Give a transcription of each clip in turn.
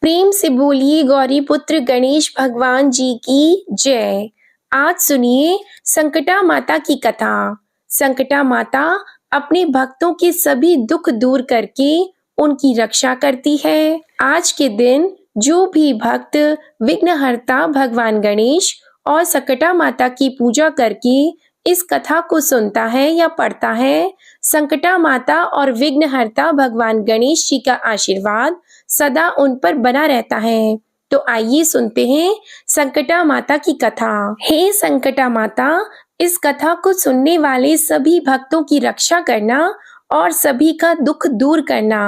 प्रेम से बोलिए गौरी पुत्र गणेश भगवान जी की जय। आज सुनिए संकटा माता की कथा। संकटा माता अपने भक्तों के सभी दुख दूर करके उनकी रक्षा करती है। आज के दिन जो भी भक्त विघ्नहर्ता भगवान गणेश और संकटा माता की पूजा करके इस कथा को सुनता है या पढ़ता है, संकटा माता और विघ्नहर्ता भगवान गणेश जी का आशीर्वाद सदा उन पर बना रहता है। तो आइए सुनते हैं संकटा माता की कथा। हे संकटा माता, इस कथा को सुनने वाले सभी भक्तों की रक्षा करना और सभी का दुख दूर करना।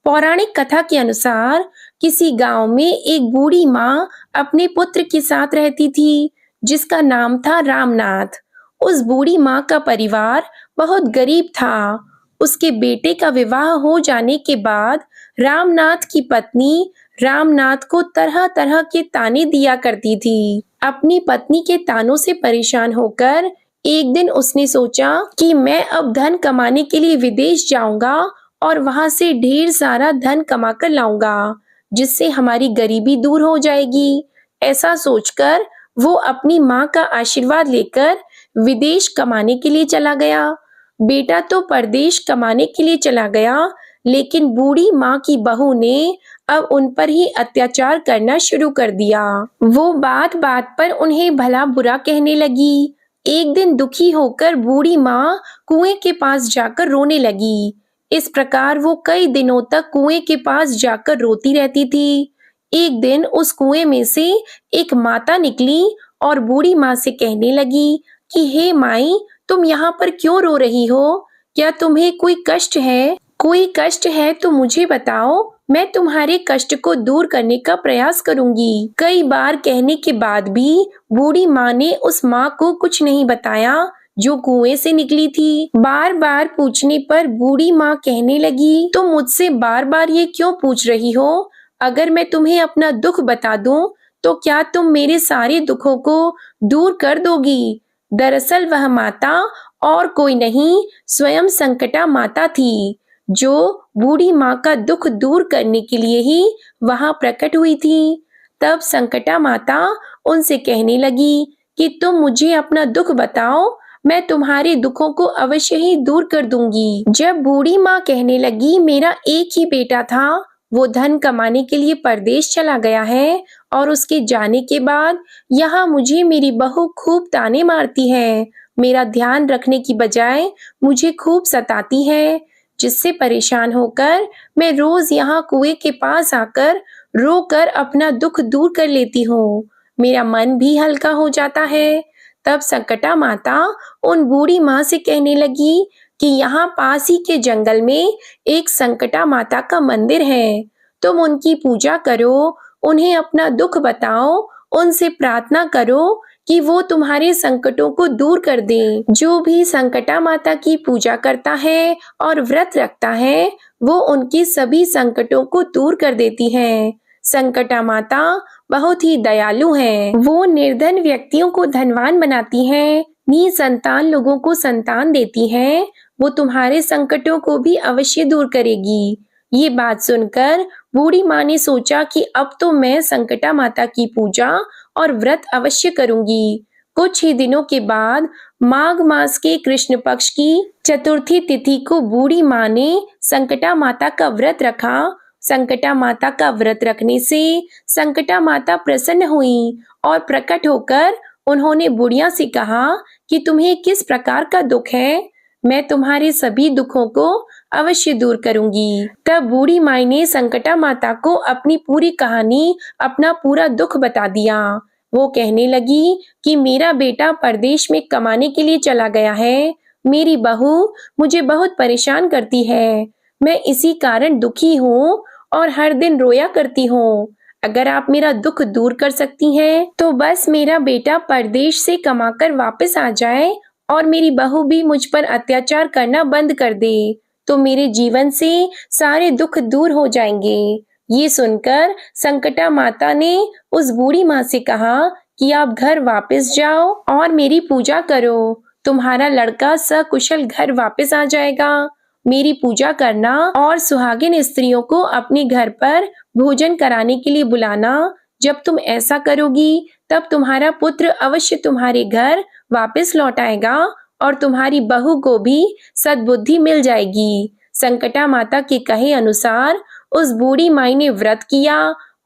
पौराणिक कथा के अनुसार किसी गांव में एक बूढ़ी माँ अपने पुत्र के साथ रहती थी, जिसका नाम था रामनाथ। उस बूढ़ी माँ का परिवार बहुत गरीब था। उसके बेटे का विवाह हो जाने के बाद रामनाथ की पत्नी रामनाथ को तरह तरह के ताने दिया करती थी। अपनी पत्नी के तानों से परेशान होकर एक दिन उसने सोचा कि मैं अब धन कमाने के लिए विदेश जाऊंगा और वहां से ढेर सारा धन कमा कर लाऊंगा, जिससे हमारी गरीबी दूर हो जाएगी। ऐसा सोचकर वो अपनी माँ का आशीर्वाद लेकर विदेश कमाने के लिए चला गया। बेटा तो परदेश कमाने के लिए चला गया, लेकिन बूढ़ी माँ की बहू ने अब उन पर ही अत्याचार करना शुरू कर दिया। वो बात बात पर उन्हें भला बुरा कहने लगी। एक दिन दुखी होकर बूढ़ी माँ कुएं के पास जाकर रोने लगी। इस प्रकार वो कई दिनों तक कुएं के पास जाकर रोती रहती थी। एक दिन उस कुएं में से एक माता निकली और बूढ़ी माँ से कहने लगी कि हे माई, तुम यहाँ पर क्यों रो रही हो? क्या तुम्हें कोई कष्ट है? कोई कष्ट है तो मुझे बताओ, मैं तुम्हारे कष्ट को दूर करने का प्रयास करूंगी। कई बार कहने के बाद भी बूढ़ी माँ ने उस माँ को कुछ नहीं बताया जो कुएं से निकली थी। बार बार पूछने पर बूढ़ी माँ कहने लगी, तुम मुझसे बार बार ये क्यों पूछ रही हो? अगर मैं तुम्हें अपना दुख बता दूं तो क्या तुम मेरे सारे दुखों को दूर कर दोगी? दरअसल वह माता और कोई नहीं, स्वयं संकटा माता थी, जो बूढ़ी माँ का दुख दूर करने के लिए ही वहां प्रकट हुई थी। तब संकटा माता उनसे कहने लगी कि तुम मुझे अपना दुख बताओ, मैं तुम्हारे दुखों को अवश्य ही दूर कर दूंगी। जब बूढ़ी माँ कहने लगी, मेरा एक ही बेटा था, वो धन कमाने के लिए परदेश चला गया है और उसके जाने के बाद यहाँ मुझे मेरी बहू खूब ताने मारती है। मेरा ध्यान रखने की बजाय मुझे खूब सताती है, जिससे परेशान होकर मैं रोज यहाँ कुएं के पास आकर रोकर अपना दुख दूर कर लेती हूँ। मेरा मन भी हल्का हो जाता है। तब संकटा माता उन बूढ़ी माँ से कहने लगी कि यहाँ पास ही के जंगल में एक संकटा माता का मंदिर है, तुम उनकी पूजा करो, उन्हें अपना दुख बताओ, उनसे प्रार्थना करो कि वो तुम्हारे संकटों को दूर कर दे। जो भी संकटा माता की पूजा करता है और व्रत रखता है, वो उनके सभी संकटों को दूर कर देती है। संकटा माता बहुत ही दयालु है। वो निर्धन व्यक्तियों को धनवान बनाती है, निसंतान लोगों को संतान देती है। वो तुम्हारे संकटों को भी अवश्य दूर करेगी। ये बात सुनकर बूढ़ी माँ ने सोचा कि अब तो मैं संकटा माता की पूजा और व्रत अवश्य करूंगी। कुछ ही दिनों के बाद माघ मास के कृष्ण पक्ष की चतुर्थी तिथि को बूढ़ी माँ ने संकटा माता का व्रत रखा। संकटा माता का व्रत रखने से संकटा माता प्रसन्न हुई और प्रकट होकर उन्होंने बुढ़िया से कहा कि तुम्हें किस प्रकार का दुख है, मैं तुम्हारे सभी दुखों को अवश्य दूर करूंगी। तब बूढ़ी माई ने संकटा माता को अपनी पूरी कहानी, अपना पूरा दुख बता दिया। वो कहने लगी कि मेरा बेटा परदेश में कमाने के लिए चला गया है, मेरी बहू मुझे बहुत परेशान करती है, मैं इसी कारण दुखी हूँ और हर दिन रोया करती हूँ। अगर आप मेरा दुख दूर कर सकती हैं तो बस मेरा बेटा परदेश से कमाकर वापस आ जाए और मेरी बहू भी मुझ पर अत्याचार करना बंद कर दे, तो मेरे जीवन से सारे दुख दूर हो जाएंगे। ये सुनकर संकटा माता ने उस बूढ़ी माँ से कहा कि आप घर वापस जाओ और मेरी पूजा करो, तुम्हारा लड़का सकुशल घर वापस आ जाएगा मेरी पूजा करना और सुहागिन स्त्रियों को अपने घर पर भोजन कराने के लिए बुलाना। जब तुम ऐसा करोगी तब तुम्हारा पुत्र अवश्य तुम्हारे घर वापस लौट आएगा और तुम्हारी बहू को भी सद्बुद्धि मिल जाएगी। संकटा माता के कहे अनुसार उस बूढ़ी माई ने व्रत किया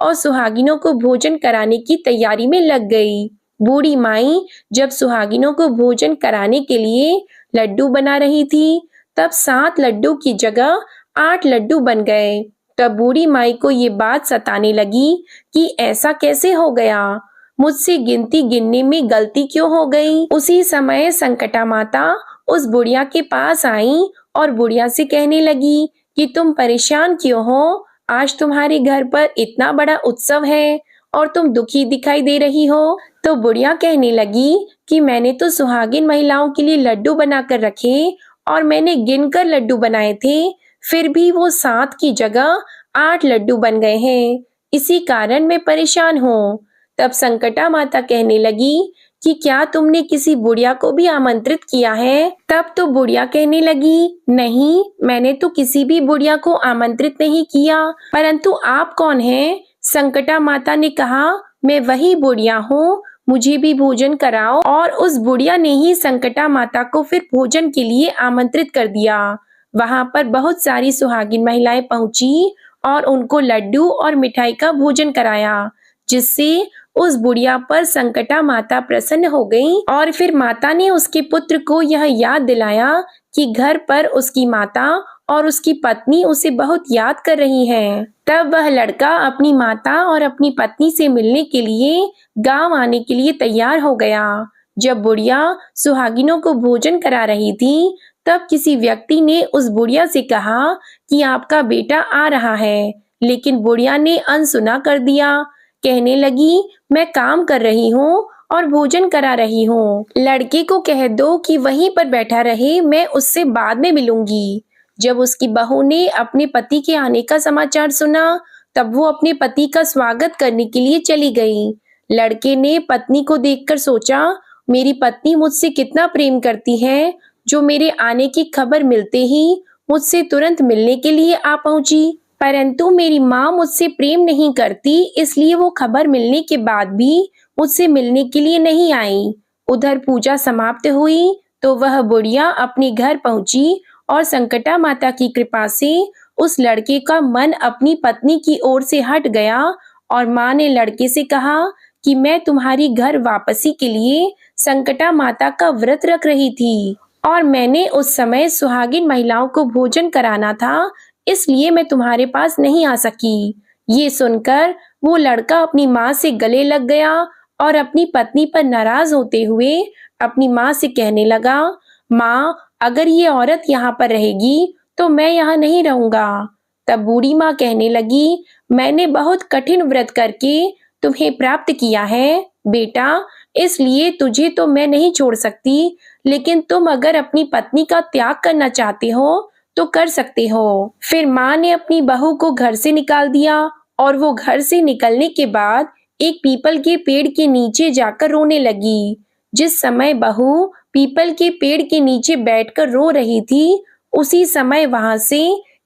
और सुहागिनों को भोजन कराने की तैयारी में लग गई। बूढ़ी माई जब सुहागिनों को भोजन कराने के लिए लड्डू बना रही थी, तब 7 लड्डू की जगह 8 लड्डू बन गए। तब बूढ़ी माई को ये बात सताने लगी कि ऐसा कैसे हो गया, मुझसे गिनती गिनने में गलती क्यों हो गई। उसी समय संकटा माता उस बुढ़िया के पास आई और बुढ़िया से कहने लगी कि तुम परेशान क्यों हो, आज तुम्हारे घर पर इतना बड़ा उत्सव है और तुम दुखी दिखाई दे रही हो। तो बुढ़िया कहने लगी कि मैंने तो सुहागिन महिलाओं के लिए लड्डू बनाकर रखे और मैंने गिनकर लड्डू बनाए थे, फिर भी वो 7 की जगह 8 लड्डू बन गए हैं, इसी कारण मैं परेशान हूँ। तब संकटा माता कहने लगी कि क्या तुमने किसी बुढ़िया को भी आमंत्रित किया है? तब तो बुढ़िया कहने लगी, नहीं, मैंने तो किसी भी बुढ़िया को आमंत्रित नहीं किया, परंतु आप कौन हैं? संकटा माता ने कहा, मैं वही बुढ़िया हूँ, मुझे भी भोजन कराओ। और उस बुढ़िया ने ही संकटा माता को फिर भोजन के लिए आमंत्रित कर दिया। वहां पर बहुत सारी सुहागिन महिलाएं पहुंची और उनको लड्डू और मिठाई का भोजन कराया, जिससे उस बुढ़िया पर संकटा माता प्रसन्न हो गई। और फिर माता ने उसके पुत्र को यह याद दिलाया कि घर पर उसकी माता और उसकी पत्नी उसे बहुत याद कर रही हैं। तब वह लड़का अपनी माता और अपनी पत्नी से मिलने के लिए गांव आने के लिए तैयार हो गया। जब बुढ़िया सुहागिनों को भोजन करा रही थी, तब किसी व्यक्ति ने उस बुढ़िया से कहा कि आपका बेटा आ रहा है, लेकिन बुढ़िया ने अनसुना कर दिया। कहने लगी, मैं काम कर रही हूँ और भोजन करा रही हूँ, लड़के को कह दो कि वहीं पर बैठा रहे, मैं उससे बाद में मिलूंगी। जब उसकी बहू ने अपने पति के आने का समाचार सुना, तब वो अपने पति का स्वागत करने के लिए चली गई। लड़के ने पत्नी को देखकर सोचा, मेरी पत्नी मुझसे कितना प्रेम करती है, जो मेरे आने की खबर मिलते ही मुझसे तुरंत मिलने के लिए आ पहुंची। परंतु मेरी माँ मुझसे प्रेम नहीं करती, इसलिए वो खबर मिलने के बाद भी मुझसे मिलने के लिए नहीं आई। उधर पूजा समाप्त हुई तो वह बुढ़िया अपने घर पहुंची और संकटा माता की कृपा से उस लड़के का मन अपनी पत्नी की ओर से हट गया और माँ ने लड़के से कहा कि मैं तुम्हारी घर वापसी के लिए संकटा माता का व्रत रख रही थी और मैंने उस समय सुहागिन महिलाओं को भोजन कराना था, इसलिए मैं तुम्हारे पास नहीं आ सकी। ये सुनकर वो लड़का अपनी माँ से गले लग गया और अपनी पत्नी पर नाराज होते हुए अपनी माँ से कहने लगा, माँ, अगर ये औरत यहाँ पर रहेगी तो मैं यहाँ नहीं रहूंगा। तब बूढ़ी माँ कहने लगी, मैंने बहुत कठिन व्रत करके तुम्हें प्राप्त किया है बेटा, इसलिए तुझे तो मैं नहीं छोड़ सकती, लेकिन तुम अगर अपनी पत्नी का त्याग करना चाहते हो तो कर सकते हो। फिर माँ ने अपनी बहू को घर से निकाल दिया और वो घर से निकलने के बाद एक पीपल के पेड़ के नीचे जाकर रोने लगी। जिस समय बहू पीपल के पेड़ के नीचे बैठकर रो रही थी, उसी समय वहां से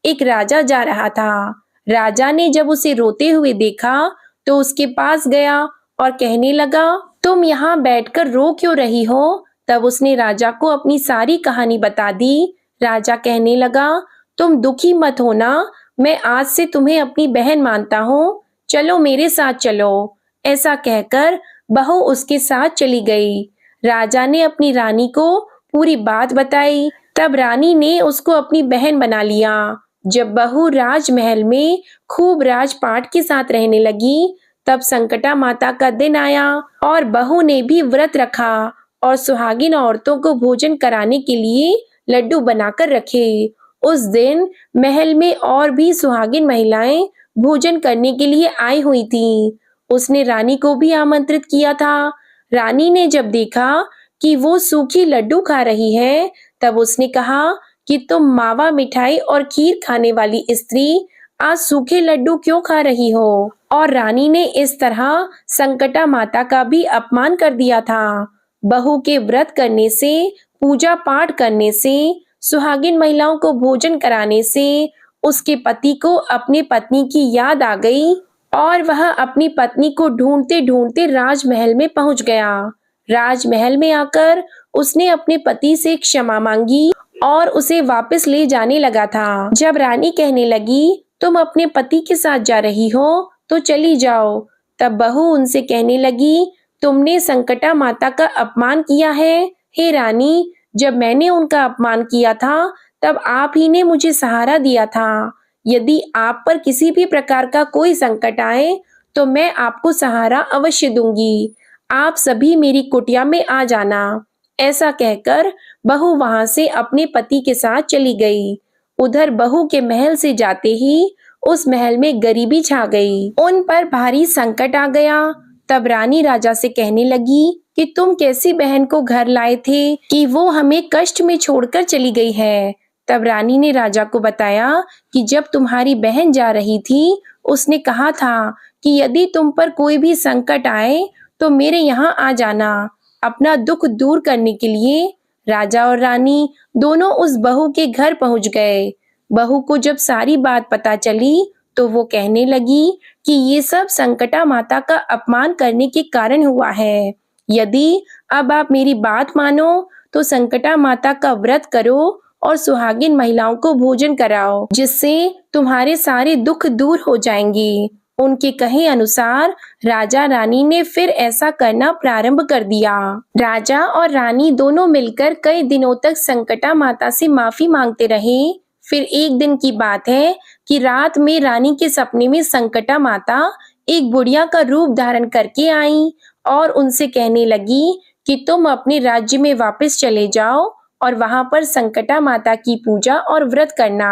एक राजा जा रहा था। राजा ने जब उसे रोते हुए देखा तो उसके पास गया और कहने लगा, तुम यहाँ बैठकर रो क्यों रही हो? तब उसने राजा को अपनी सारी कहानी बता दी। राजा कहने लगा, तुम दुखी मत होना, मैं आज से तुम्हें अपनी बहन मानता हूँ, चलो मेरे साथ चलो। ऐसा कहकर बहू उसके साथ चली गई। राजा ने अपनी रानी को पूरी बात बताई, तब रानी ने उसको अपनी बहन बना लिया। जब बहू राजमहल में खूब राजपाट के साथ रहने लगी, तब संकटा माता का दिन आया और बहू ने भी व्रत रखा और सुहागिन औरतों को भोजन कराने के लिए लड्डू बनाकर रखे। उस दिन महल में और भी सुहागिन महिलाएं भोजन करने के लिए आई हुई थीं। उसने रानी को भी आमंत्रित किया था। रानी ने जब देखा कि वो सूखी लड्डू खा रही है, तब उसने कहा कि तुम मावा मिठाई और खीर खाने वाली स्त्री आज सूखे लड्डू क्यों खा रही हो? और रानी ने इस तरह संकटा माता का भी अपमान कर दिया था। बहू के व्रत करने से, पूजा पाठ करने से सुहागिन महिलाओं को भोजन कराने से उसके पति को अपनी पत्नी की याद आ गई और वह अपनी पत्नी को ढूंढते ढूंढते राजमहल में पहुंच गया। राजमहल में आकर उसने अपने पति से क्षमा मांगी और उसे वापस ले जाने लगा था। जब रानी कहने लगी, तुम अपने पति के साथ जा रही हो तो चली जाओ, तब बहू उनसे कहने लगी, तुमने संकटा माता का अपमान किया है। हे रानी, जब मैंने उनका अपमान किया था तब आप ही ने मुझे सहारा दिया था। यदि आप पर किसी भी प्रकार का कोई संकट आए तो मैं आपको सहारा अवश्य दूंगी। आप सभी मेरी कुटिया में आ जाना। ऐसा कहकर बहू वहां से अपने पति के साथ चली गई। उधर बहू के महल से जाते ही उस महल में गरीबी छा गई। उन पर भारी संकट आ गया। तब रानी राजा से कहने लगी कि तुम कैसी बहन को घर लाए थे कि वो हमें कष्ट में छोड़कर चली गई है। तब रानी ने राजा को बताया कि जब तुम्हारी बहन जा रही थी, उसने कहा था कि यदि तुम पर कोई भी संकट आए तो मेरे यहाँ आ जाना अपना दुख दूर करने के लिए। राजा और रानी दोनों उस बहू के घर पहुंच गए। बहू को जब सारी बात पता चली तो वो कहने लगी कि ये सब संकटा माता का अपमान करने के कारण हुआ है। यदि अब आप मेरी बात मानो तो संकटा माता का व्रत करो और सुहागिन महिलाओं को भोजन कराओ, जिससे तुम्हारे सारे दुख दूर हो जाएंगे। उनके कहे अनुसार राजा रानी ने फिर ऐसा करना प्रारंभ कर दिया। राजा और रानी दोनों मिलकर कई दिनों तक संकटा माता से माफी मांगते रहे। फिर एक दिन की बात है कि रात में रानी के सपने में संकटा माता एक बुढ़िया का रूप धारण करके आई और उनसे कहने लगी कि तुम अपने राज्य में वापस चले जाओ और वहां पर संकटा माता की पूजा और व्रत करना।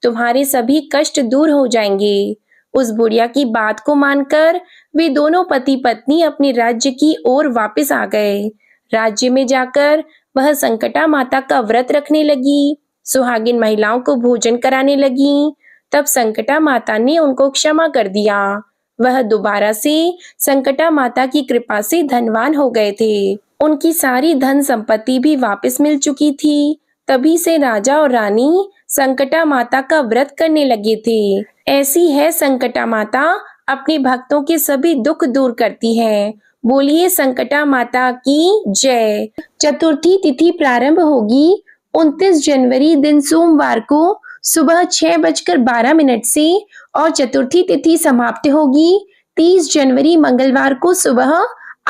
तुम्हारे सभी कष्ट दूर हो जाएंगे। उस बुढ़िया की बात को मानकर वे दोनों पति पत्नी अपने राज्य की ओर वापस आ गए। राज्य में जाकर वह संकटा माता का व्रत रखने लगी, सुहागिन महिलाओं को भोजन कराने लगी। तब संकटा माता ने उनको क्षमा कर दिया। वह दोबारा से संकटा माता की कृपा से धनवान हो गए थे। उनकी सारी धन संपत्ति भी वापस मिल चुकी थी। तभी से राजा और रानी संकटा माता का व्रत करने लगे थे। ऐसी है संकटा माता, अपने भक्तों के सभी दुख दूर करती है। बोलिए संकटा माता की जय। चतुर्थी तिथि प्रारंभ होगी 29 जनवरी दिन सोमवार को सुबह 6:12 से और चतुर्थी तिथि समाप्त होगी 30 जनवरी मंगलवार को सुबह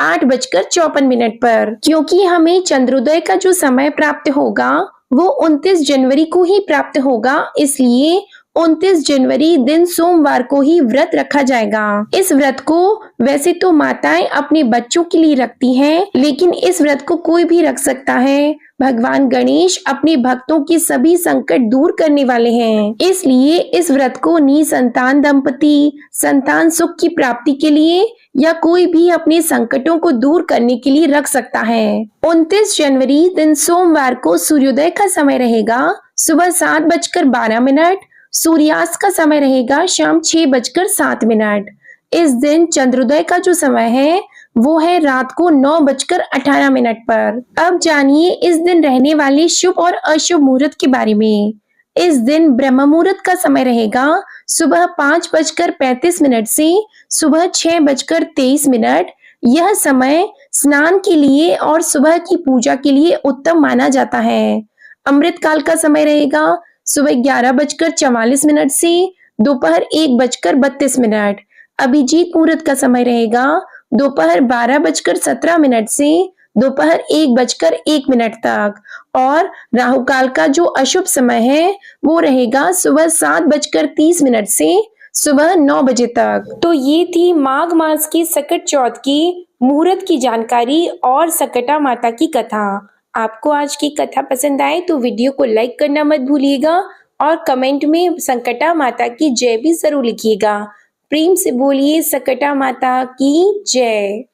8:54 पर। क्योंकि हमें चंद्रोदय का जो समय प्राप्त होगा वो 29 जनवरी को ही प्राप्त होगा, इसलिए 29 जनवरी दिन सोमवार को ही व्रत रखा जाएगा। इस व्रत को वैसे तो माताएं अपने बच्चों के लिए रखती हैं, लेकिन इस व्रत को कोई भी रख सकता है। भगवान गणेश अपने भक्तों के सभी संकट दूर करने वाले हैं, इसलिए इस व्रत को निसंतान दंपति संतान सुख की प्राप्ति के लिए या कोई भी अपने संकटों को दूर करने के लिए रख सकता है। 29 जनवरी दिन सोमवार को सूर्योदय का समय रहेगा सुबह 7:12। सूर्यास्त का समय रहेगा शाम 6:07। इस दिन चंद्रोदय का जो समय है वो है रात को 9:18 पर। अब जानिए इस दिन रहने वाले शुभ और अशुभ मुहूर्त के बारे में। इस दिन ब्रह्म मुहूर्त का समय रहेगा सुबह 5:35 से सुबह 6:23। यह समय स्नान के लिए और सुबह की पूजा के लिए उत्तम माना जाता है। अमृत काल का समय रहेगा सुबह 11:44 से दोपहर 1:32। अभिजीत मुहूर्त का समय रहेगा दोपहर 12:17 से दोपहर 1:01 तक और राहु काल का जो अशुभ समय है वो रहेगा सुबह 7:30 से सुबह 9 बजे तक। तो ये थी माघ मास की सकट चौथ की मुहूर्त की जानकारी और सकटा माता की कथा। आपको आज की कथा पसंद आए तो वीडियो को लाइक करना मत भूलिएगा और कमेंट में संकटा माता की जय भी जरूर लिखिएगा। प्रेम से बोलिए सकटा माता की जय।